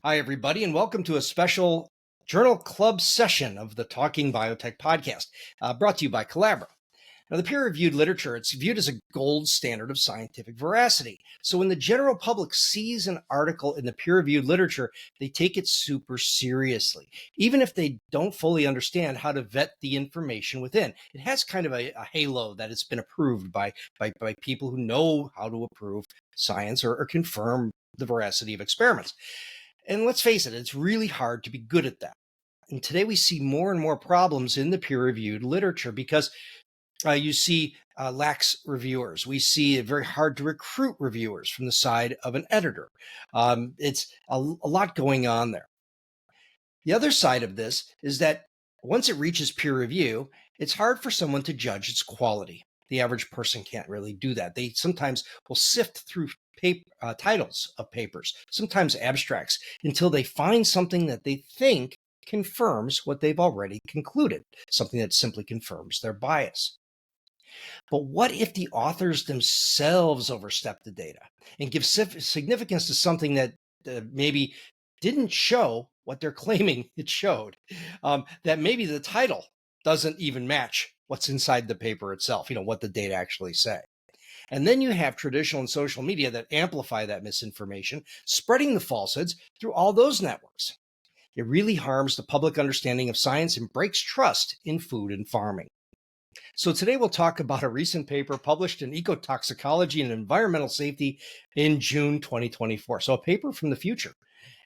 Hi, everybody, and welcome to a special Journal Club session of the Talking Biotech podcast, brought to you by Collabra. Now, the peer-reviewed literature, it's viewed as a gold standard of scientific veracity. So when the general public sees an article in the peer-reviewed literature, they take it super seriously, even if they don't fully understand how to vet the information within. It has kind of a halo that it's been approved by people who know how to approve science or confirm the veracity of experiments. And let's face it, it's really hard to be good at that. And today we see more and more problems in the peer-reviewed literature because you see lax reviewers. We see it very hard to recruit reviewers from the side of an editor. It's a lot going on there. The other side of this is that once it reaches peer review, it's hard for someone to judge its quality. The average person can't really do that. They sometimes will sift through titles of papers, sometimes abstracts, until they find something that they think confirms what they've already concluded, something that simply confirms their bias. But what if the authors themselves overstep the data and give significance to something that maybe didn't show what they're claiming it showed? That maybe the title doesn't even match what's inside the paper itself, what the data actually say. And then you have traditional and social media that amplify that misinformation, spreading the falsehoods through all those networks. It really harms the public understanding of science and breaks trust in food and farming. So today we'll talk about a recent paper published in Ecotoxicology and Environmental Safety in June 2024. So a paper from the future.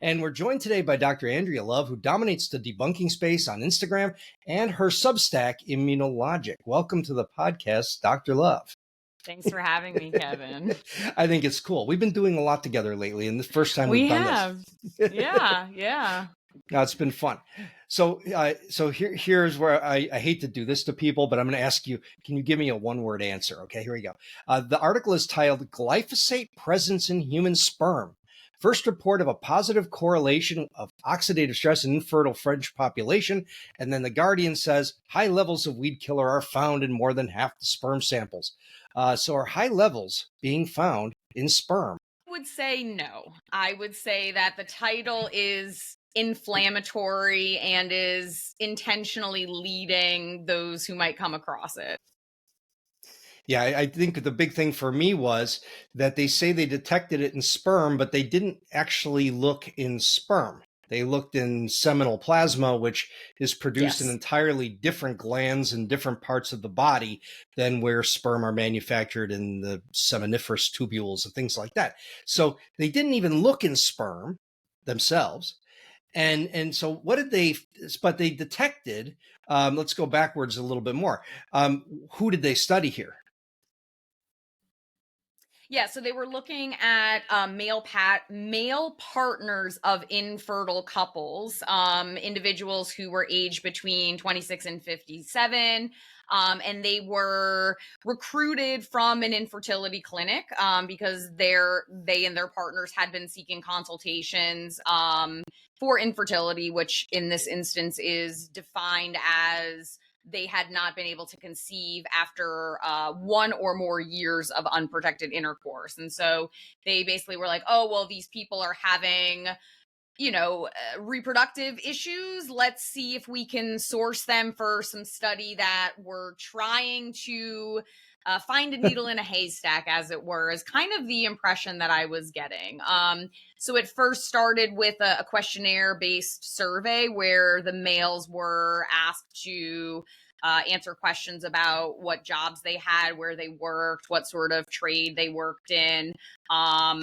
And we're joined today by Dr. Andrea Love, who dominates the debunking space on Instagram, and her Substack, Immunologic. Welcome to the podcast, Dr. Love. Thanks for having me, Kevin. I think it's cool. We've been doing a lot together lately, and the first time we've done this. Yeah. No, it's been fun. So here's where I hate to do this to people, but I'm going to ask you, can you give me a one-word answer? Okay, here we go. The article is titled Glyphosate Presence in Human Sperm. First report of a positive correlation of oxidative stress in infertile French population. And then The Guardian says high levels of weed killer are found in more than half the sperm samples. So are high levels being found in sperm? I would say no. I would say that the title is inflammatory and is intentionally leading those who might come across it. Yeah, I think the big thing for me was that they say they detected it in sperm, but they didn't actually look in sperm. They looked in seminal plasma, which is produced in entirely different glands in different parts of the body than where sperm are manufactured in the seminiferous tubules and things like that. So they didn't even look in sperm themselves. And so what did but they detected, let's go backwards a little bit more. Who did they study here? Yeah, so they were looking at male partners of infertile couples, individuals who were aged between 26 and 57, and they were recruited from an infertility clinic because they and their partners had been seeking consultations for infertility, which in this instance is defined as they had not been able to conceive after 1 or more years of unprotected intercourse. And so they basically were like, oh, well, these people are having, reproductive issues. Let's see if we can source them for some study that we're trying to find a needle in a haystack, as it were, is kind of the impression that I was getting. So it first started with a questionnaire-based survey where the males were asked to answer questions about what jobs they had, where they worked, what sort of trade they worked in, what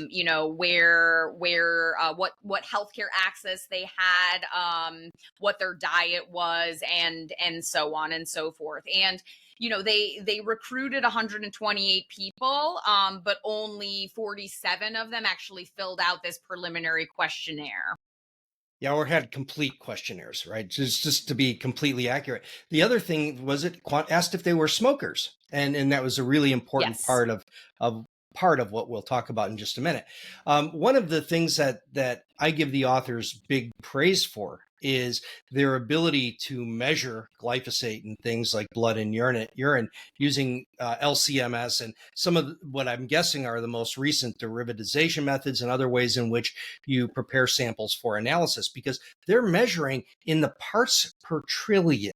healthcare access they had, what their diet was, and so on and so forth. And they recruited 128 people, but only 47 of them actually filled out this preliminary questionnaire. Yeah, or had complete questionnaires, right? Just to be completely accurate. The other thing was it asked if they were smokers, and that was a really important part of what we'll talk about in just a minute. One of the things that I give the authors big praise for is their ability to measure glyphosate in things like blood and urine using LCMS and some of what I'm guessing are the most recent derivatization methods and other ways in which you prepare samples for analysis, because they're measuring in the parts per trillion.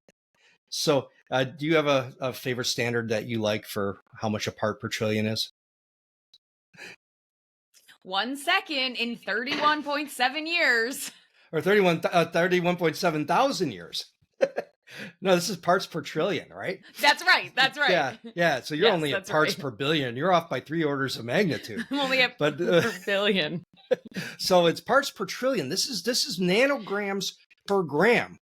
So do you have a favorite standard that you like for how much a part per trillion is? 1 second in 31.7 years. Or 31.7 thousand years. No, this is parts per trillion, right? That's right. That's right. Yeah. So you're Yes, only at that's parts right. per billion. You're off by 3 orders of magnitude. I'm only at But per billion. so it's parts per trillion. This is nanograms per gram,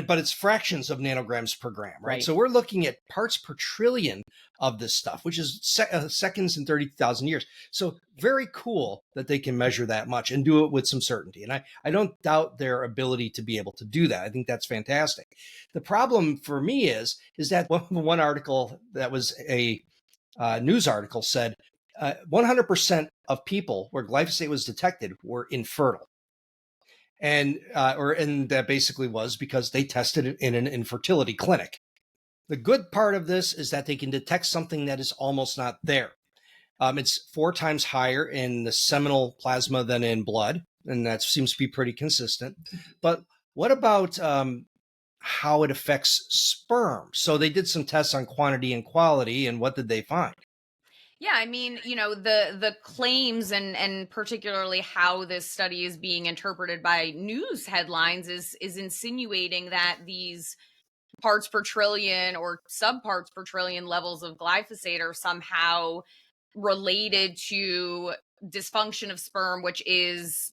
but it's fractions of nanograms per gram, right? Right. So we're looking at parts per trillion of this stuff, which is seconds in 30,000 years. So very cool that they can measure that much and do it with some certainty. And I don't doubt their ability to be able to do that. I think that's fantastic. The problem for me is that one article that was a news article said 100% of people where glyphosate was detected were infertile. And that basically was because they tested it in an infertility clinic. The good part of this is that they can detect something that is almost not there. It's 4 times higher in the seminal plasma than in blood, and that seems to be pretty consistent. But what about how it affects sperm? So they did some tests on quantity and quality, and what did they find? Yeah, I mean, the claims and particularly how this study is being interpreted by news headlines is insinuating that these parts per trillion or subparts per trillion levels of glyphosate are somehow related to dysfunction of sperm, which is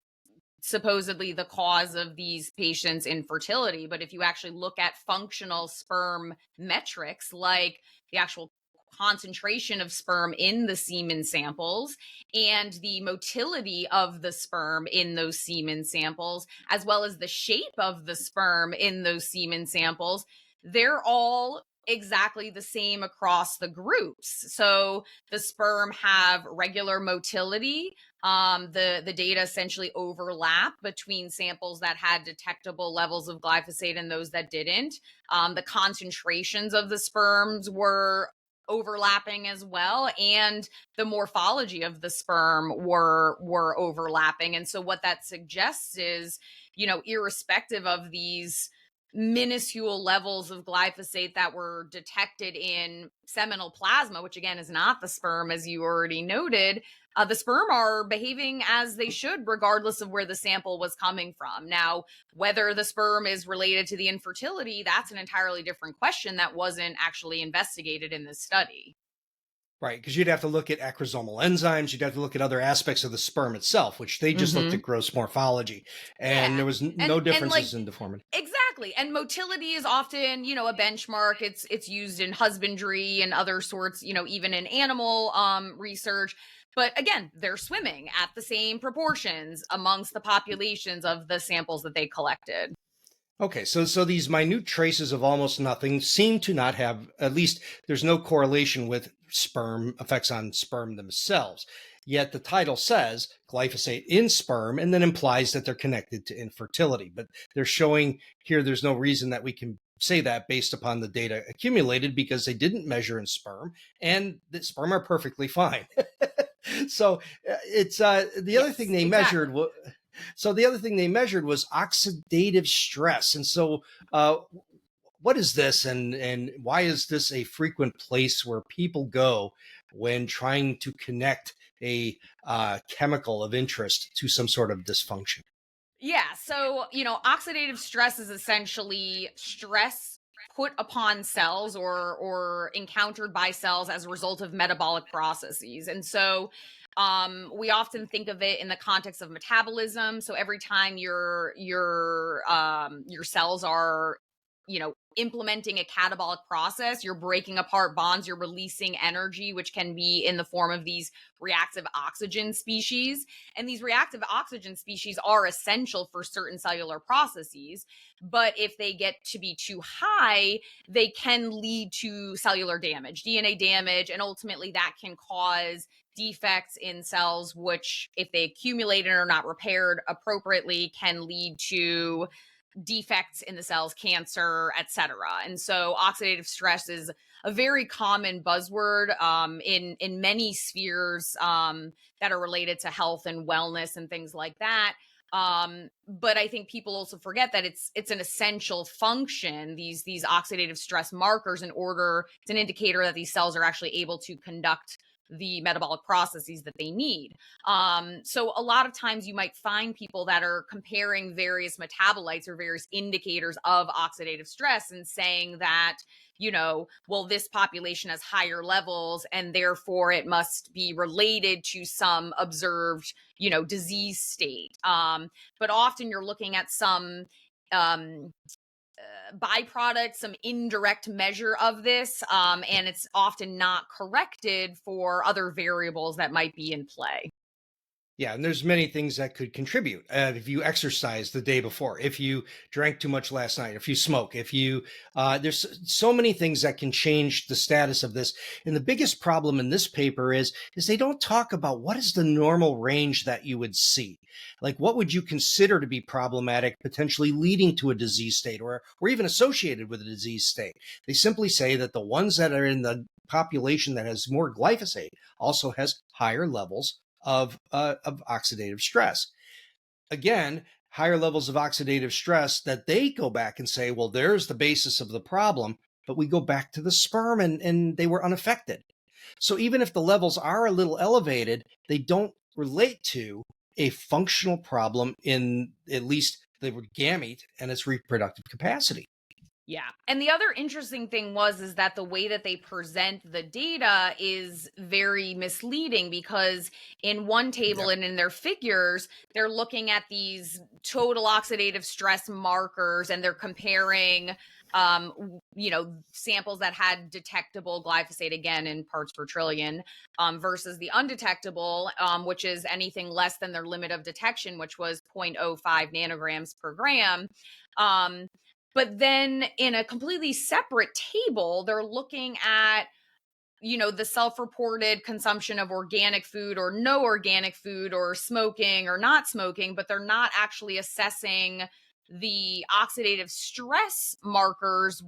supposedly the cause of these patients' infertility. But if you actually look at functional sperm metrics, like the actual concentration of sperm in the semen samples and the motility of the sperm in those semen samples, as well as the shape of the sperm in those semen samples, they're all exactly the same across the groups. So the sperm have regular motility. The data essentially overlap between samples that had detectable levels of glyphosate and those that didn't. The concentrations of the sperms were overlapping as well, and the morphology of the sperm were overlapping. And so what that suggests is, irrespective of these minuscule levels of glyphosate that were detected in seminal plasma, which again is not the sperm, as you already noted, the sperm are behaving as they should, regardless of where the sample was coming from. Now, whether the sperm is related to the infertility, that's an entirely different question that wasn't actually investigated in this study. Right, because you'd have to look at acrosomal enzymes, you'd have to look at other aspects of the sperm itself, which they just looked at gross morphology, and there was no differences in deformity. Exactly. And motility is often, a benchmark. It's used in husbandry and other sorts, even in animal research. But again, they're swimming at the same proportions amongst the populations of the samples that they collected. Okay, so these minute traces of almost nothing seem to not have, at least there's no correlation with sperm effects on sperm themselves. Yet the title says glyphosate in sperm and then implies that they're connected to infertility. But they're showing here there's no reason that we can say that based upon the data accumulated, because they didn't measure in sperm and the sperm are perfectly fine. So it's the other thing they measured. So the other thing they measured was oxidative stress. And so what is this, and why is this a frequent place where people go when trying to connect a chemical of interest to some sort of dysfunction? Yeah. So, oxidative stress is essentially stress put upon cells or encountered by cells as a result of metabolic processes. And so we often think of it in the context of metabolism. So every time your cells are, implementing a catabolic process, you're breaking apart bonds, you're releasing energy, which can be in the form of these reactive oxygen species. And these reactive oxygen species are essential for certain cellular processes. But if they get to be too high, they can lead to cellular damage, DNA damage, and ultimately that can cause defects in cells, which, if they accumulate and are not repaired appropriately, can lead to defects in the cells, cancer, etc. And so oxidative stress is a very common buzzword in many spheres that are related to health and wellness and things like that. But I think people also forget that it's an essential function, these oxidative stress markers, it's an indicator that these cells are actually able to conduct the metabolic processes that they need. So a lot of times you might find people that are comparing various metabolites or various indicators of oxidative stress and saying that, well, this population has higher levels and therefore it must be related to some observed, disease state. But often you're looking at some byproduct, some indirect measure of this, and it's often not corrected for other variables that might be in play. Yeah, and there's many things that could contribute. If you exercise the day before, if you drank too much last night, if you smoke, if you, there's so many things that can change the status of this. And the biggest problem in this paper is they don't talk about what is the normal range that you would see. Like, what would you consider to be problematic, potentially leading to a disease state or even associated with a disease state? They simply say that the ones that are in the population that has more glyphosate also has higher levels of oxidative stress. Again, higher levels of oxidative stress that they go back and say, well, there's the basis of the problem, but we go back to the sperm and they were unaffected. So even if the levels are a little elevated, they don't relate to a functional problem in at least the gamete and its reproductive capacity. Yeah. And the other interesting thing is that the way that they present the data is very misleading, because in one table and in their figures, they're looking at these total oxidative stress markers and they're comparing samples that had detectable glyphosate, again in parts per trillion, versus the undetectable, which is anything less than their limit of detection, which was 0.05 nanograms per gram. But then in a completely separate table, they're looking at, the self-reported consumption of organic food or no organic food or smoking or not smoking, but they're not actually assessing the oxidative stress markers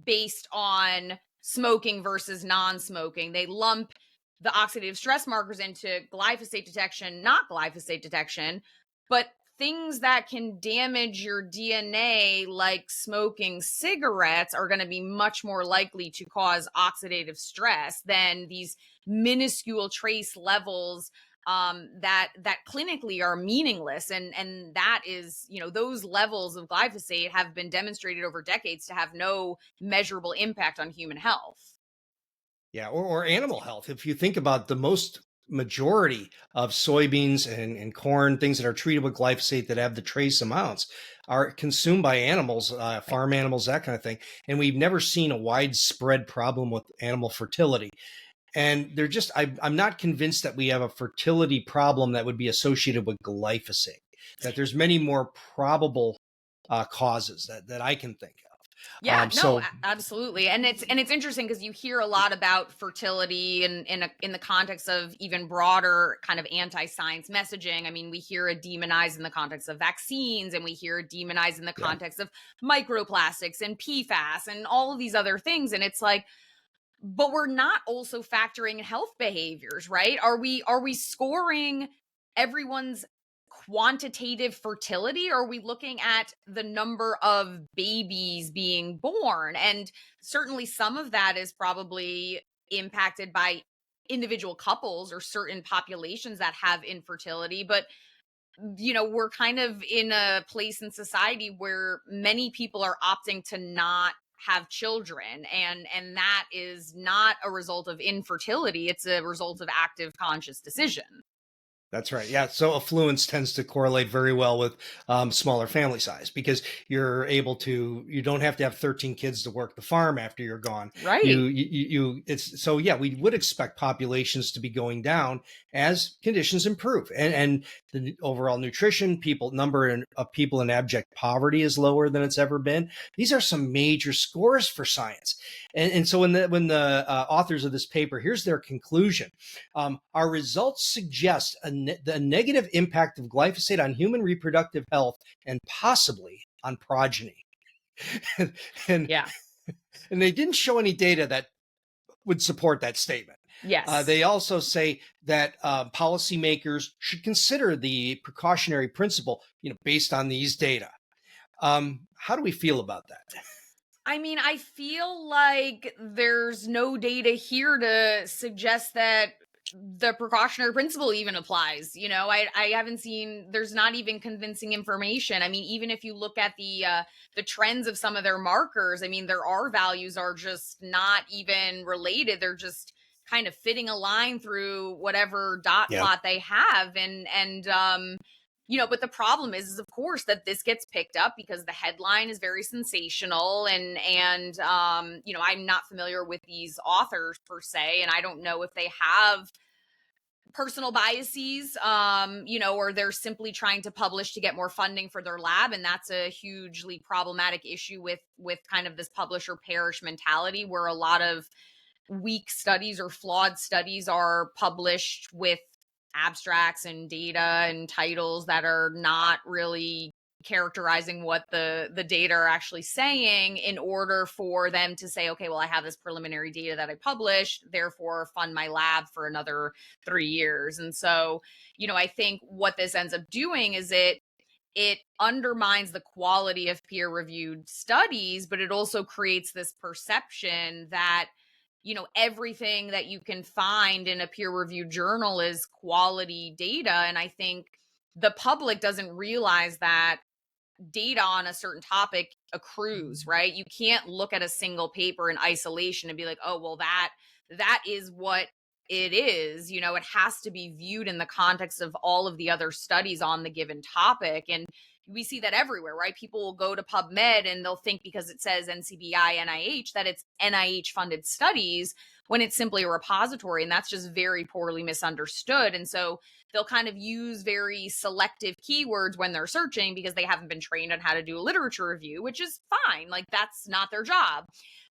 based on smoking versus non-smoking. They lump the oxidative stress markers into glyphosate detection, not glyphosate detection, but things that can damage your DNA, like smoking cigarettes, are going to be much more likely to cause oxidative stress than these minuscule trace levels that clinically are meaningless. And that is, those levels of glyphosate have been demonstrated over decades to have no measurable impact on human health. Yeah, or animal health. If you think about the majority of soybeans and corn, things that are treated with glyphosate that have the trace amounts, are consumed by animals, farm animals, that kind of thing. And we've never seen a widespread problem with animal fertility. And I'm not convinced that we have a fertility problem that would be associated with glyphosate, that there's many more probable causes that I can think of. Yeah, absolutely. And it's interesting because you hear a lot about fertility in the context of even broader kind of anti-science messaging. I mean, we hear it demonized in the context of vaccines, and we hear it demonized in the context of microplastics and PFAS and all of these other things. And it's like, but we're not also factoring in health behaviors, right? Are we scoring everyone's quantitative fertility, or are we looking at the number of babies being born? And certainly some of that is probably impacted by individual couples or certain populations that have infertility. But we're kind of in a place in society where many people are opting to not have children, and that is not a result of infertility. It's a result of active conscious decision. That's right. Yeah. So affluence tends to correlate very well with smaller family size, because you don't have to have 13 kids to work the farm after you're gone. Right. We would expect populations to be going down as conditions improve, and the overall nutrition, number of people in abject poverty is lower than it's ever been. These are some major scores for science. And so when the authors of this paper, here's their conclusion. Our results suggest the negative impact of glyphosate on human reproductive health and possibly on progeny. and, and Yeah. and they didn't show any data that would support that statement. Yes. They also say that policymakers should consider the precautionary principle, based on these data. How do we feel about that? I mean, I feel like there's no data here to suggest that the precautionary principle even applies. I haven't seen, there's not even convincing information. I mean, even if you look at the trends of some of their markers, I mean, their R values are just not even related. They're just kind of fitting a line through whatever dot Yeah. plot they have. But the problem is of course that this gets picked up because the headline is very sensational, and I'm not familiar with these authors per se, and I don't know if they have personal biases, or they're simply trying to publish to get more funding for their lab, and that's a hugely problematic issue with kind of this publish or perish mentality, where a lot of weak studies or flawed studies are published with abstracts and data and titles that are not really characterizing what the data are actually saying, in order for them to say, okay, well, I have this preliminary data that I published, therefore fund my lab for another 3 years. And so, I think what this ends up doing is it undermines the quality of peer-reviewed studies, but it also creates this perception that everything that you can find in a peer-reviewed journal is quality data. And I think the public doesn't realize that data on a certain topic accrues, right? You can't look at a single paper in isolation and be like, oh, well, that is what it is. It has to be viewed in the context of all of the other studies on the given topic. And we see that everywhere, right? People will go to PubMed and they'll think because it says NCBI, NIH, that it's NIH funded studies, when it's simply a repository. And that's just very poorly misunderstood. And so they'll kind of use very selective keywords when they're searching because they haven't been trained on how to do a literature review, which is fine. Like, that's not their job.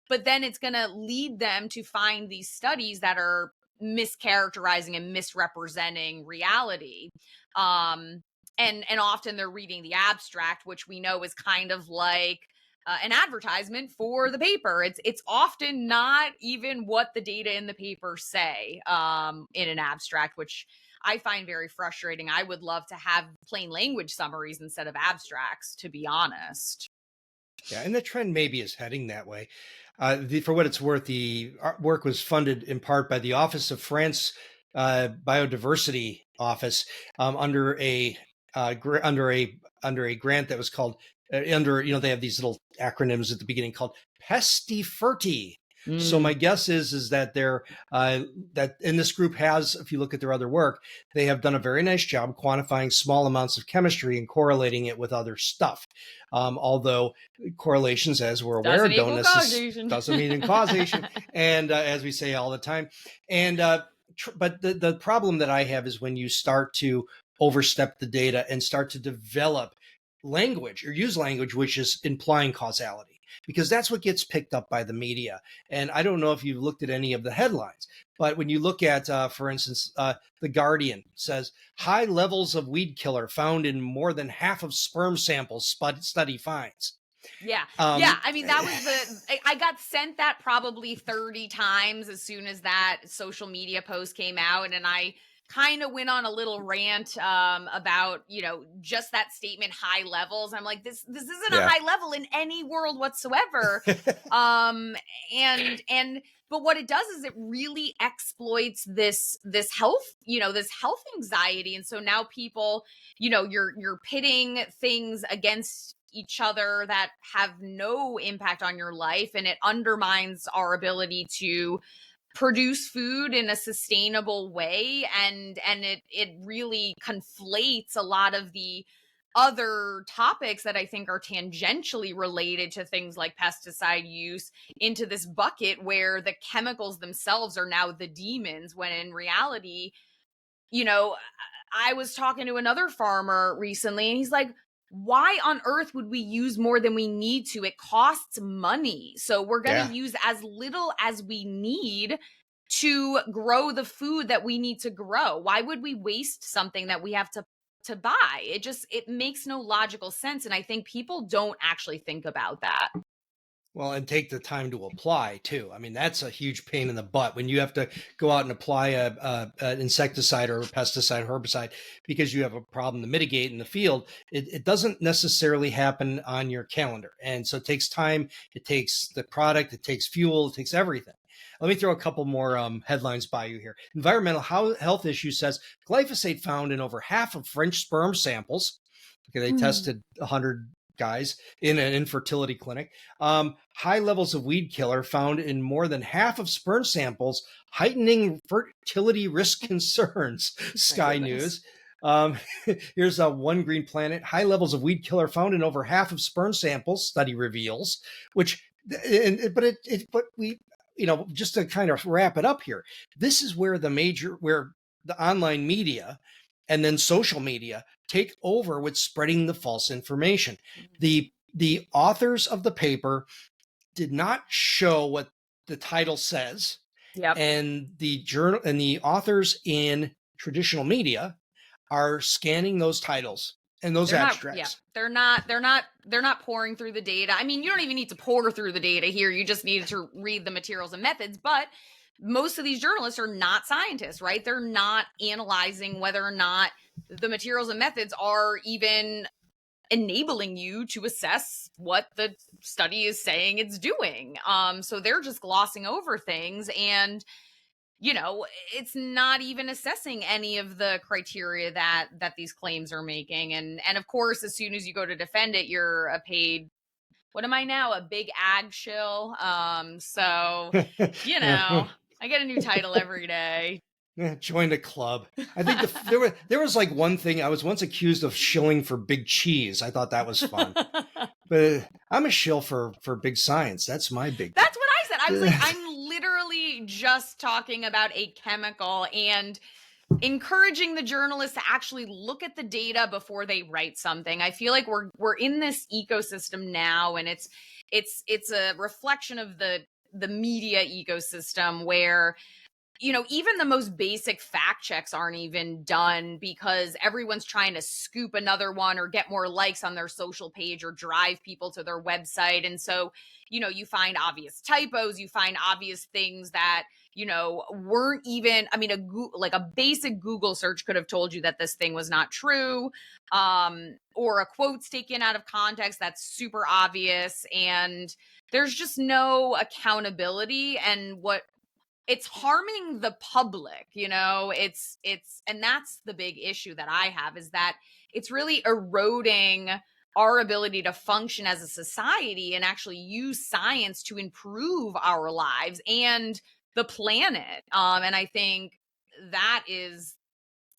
But then it's going to lead them to find these studies that are mischaracterizing and misrepresenting reality. And often they're reading the abstract, which we know is kind of like an advertisement for the paper. It's often not even what the data in the paper say in an abstract, which I find very frustrating. I would love to have plain language summaries instead of abstracts, to be honest. Yeah, and the trend maybe is heading that way. For what it's worth, the work was funded in part by the Office of France Biodiversity Office under a grant that was called they have these little acronyms at the beginning called Pestifirti. So my guess is that they're that in this group has, if you look at their other work, they have done a very nice job quantifying small amounts of chemistry and correlating it with other stuff. Although correlations, as we're aware, doesn't mean causation, and as we say all the time, and but the problem that I have is when you start to overstep the data and start to develop language or use language which is implying causality, because that's what gets picked up by the media. And I don't know if you've looked at any of the headlines, but when you look at, for instance, The Guardian says high levels of weed killer found in more than half of sperm samples study finds. Yeah. I mean, that was I got sent that probably 30 times as soon as that social media post came out. And I kind of went on a little rant about, just that statement, high levels. I'm like, this isn't a high level in any world whatsoever. But what it does is it really exploits this health, this health anxiety. And so now people, you're pitting things against each other that have no impact on your life, and it undermines our ability to produce food in a sustainable way, and it really conflates a lot of the other topics that I think are tangentially related to things like pesticide use into this bucket where the chemicals themselves are now the demons, when in reality, I was talking to another farmer recently and he's like, why on earth would we use more than we need to? It costs money. So we're going to use as little as we need to grow the food that we need to grow. Why would we waste something that we have to to buy. It makes no logical sense, and I think people don't actually think about that. Well, and take the time to apply too. I mean, that's a huge pain in the butt when you have to go out and apply an insecticide or a pesticide, herbicide, because you have a problem to mitigate in the field. It doesn't necessarily happen on your calendar. And so it takes time, it takes the product, it takes fuel, it takes everything. Let me throw a couple more headlines by you here. Environmental Health Issue says glyphosate found in over half of French sperm samples. Okay, they tested 100 guys in an infertility clinic. High levels of weed killer found in more than half of sperm samples, heightening fertility risk concerns. Sky News. Here's One Green Planet. High levels of weed killer found in over half of sperm samples, study reveals. But we, just to kind of wrap it up here, this is where where the online media and then social media take over with spreading the false information. The authors of the paper did not show what the title says. Yep. And the journal and the authors in traditional media are scanning those titles and those abstracts. They're not pouring through the data. I mean, you don't even need to pour through the data here. You just need to read the materials and methods, but most of these journalists are not scientists, right? They're not analyzing whether or not the materials and methods are even enabling you to assess what the study is saying it's doing. So they're just glossing over things, and it's not even assessing any of the criteria that these claims are making. And of course, as soon as you go to defend it, you're a paid, what am I now? A big ag shill. So, I get a new title every day. Join the club. I think there was like one thing. I was once accused of shilling for big cheese. I thought that was fun. But I'm a shill for big science. That's my big. That's what I said. I was like, I'm literally just talking about a chemical and encouraging the journalists to actually look at the data before they write something. I feel like we're in this ecosystem now, and it's a reflection of the media ecosystem where even the most basic fact checks aren't even done because everyone's trying to scoop another one or get more likes on their social page or drive people to their website. And so, you find obvious typos, you find obvious things that, weren't even, I mean, a basic Google search could have told you that this thing was not true, or a quote's taken out of context that's super obvious. And there's just no accountability, and it's harming the public, and that's the big issue that I have, is that it's really eroding our ability to function as a society and actually use science to improve our lives and the planet. And I think that is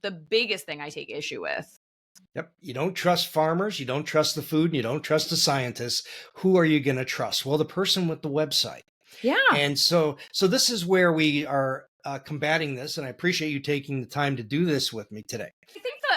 the biggest thing I take issue with. Yep. You don't trust farmers. You don't trust the food. And you don't trust the scientists. Who are you going to trust? Well, the person with the website. Yeah. And so this is where we are combating this. And I appreciate you taking the time to do this with me today.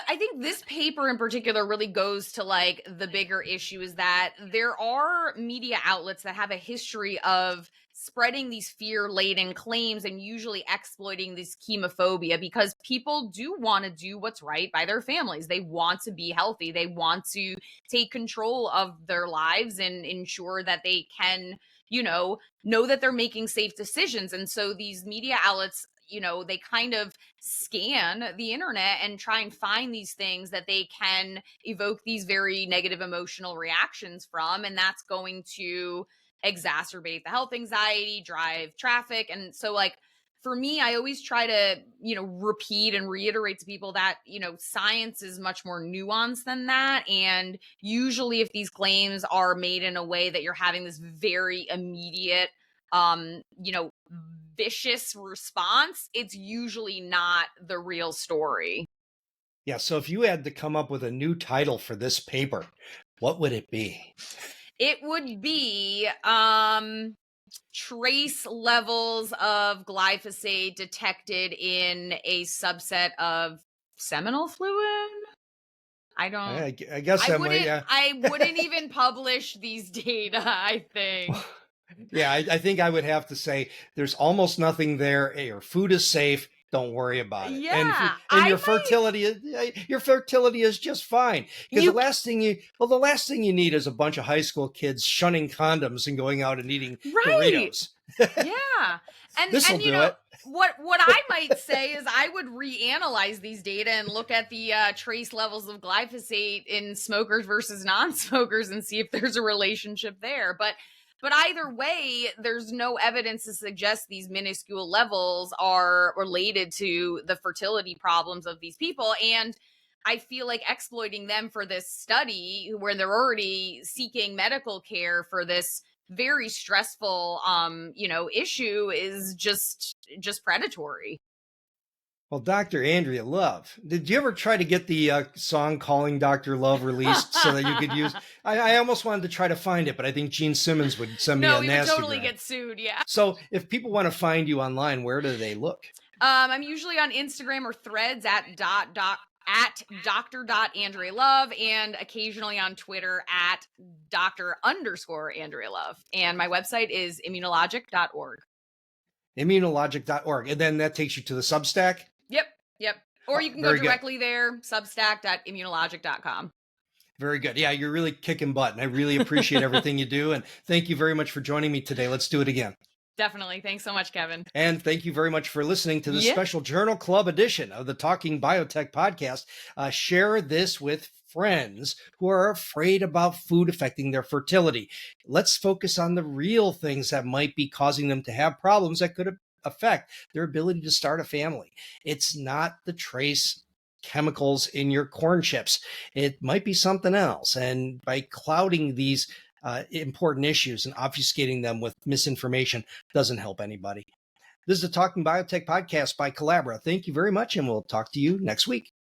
I think this paper in particular really goes to like the bigger issue, is that there are media outlets that have a history of spreading these fear-laden claims and usually exploiting this chemophobia, because people do want to do what's right by their families. They want to be healthy. They want to take control of their lives and ensure that they can, know that they're making safe decisions. And so these media outlets, they kind of scan the internet and try and find these things that they can evoke these very negative emotional reactions from. And that's going to exacerbate the health anxiety, drive traffic. And so, like, for me, I always try to, repeat and reiterate to people that, science is much more nuanced than that. And usually if these claims are made in a way that you're having this very immediate, vicious response, it's usually not the real story. Yeah. So if you had to come up with a new title for this paper, what would it be? It would be trace levels of glyphosate detected in a subset of seminal fluid. I guess I wouldn't even publish these data, I think. Yeah, I think I would have to say there's almost nothing there. Your food is safe. don't worry about it. And if you, Yeah, and I might. your fertility is just fine. Because You the last thing you need is a bunch of high school kids shunning condoms and going out and eating right. Doritos. Yeah. This will And you do know, it. what I might say is I would reanalyze these data and look at the trace levels of glyphosate in smokers versus non-smokers and see if there's a relationship there. But either way, there's no evidence to suggest these minuscule levels are related to the fertility problems of these people. And I feel like exploiting them for this study where they're already seeking medical care for this very stressful issue is just predatory. Well, Dr. Andrea Love, did you ever try to get the song Calling Dr. Love released so that you could use? I almost wanted to try to find it, but I think Gene Simmons would send me No, a we would nasty totally gram. get sued. Yeah. So if people want to find you online, where do they look? I'm usually on Instagram or Threads at Dr. Andrea Love, and occasionally on Twitter at Dr. _ Andrea Love. And my website is immunologic.org. Immunologic.org. And then that takes you to the Substack? Yep. Or you can go Very good. directly there, substack.immunologic.com. Very good. Yeah, you're really kicking butt, and I really appreciate everything you do. And thank you very much for joining me today. Let's do it again. Definitely. Thanks so much, Kevin. And thank you very much for listening to this Yeah. special Journal Club edition of the Talking Biotech podcast. Share this with friends who are afraid about food affecting their fertility. Let's focus on the real things that might be causing them to have problems that could affect their ability to start a family. It's not the trace chemicals in your corn chips. It might be something else. And by clouding these important issues and obfuscating them with misinformation doesn't help anybody. This is the Talking Biotech podcast by Collabra. Thank you very much, and we'll talk to you next week.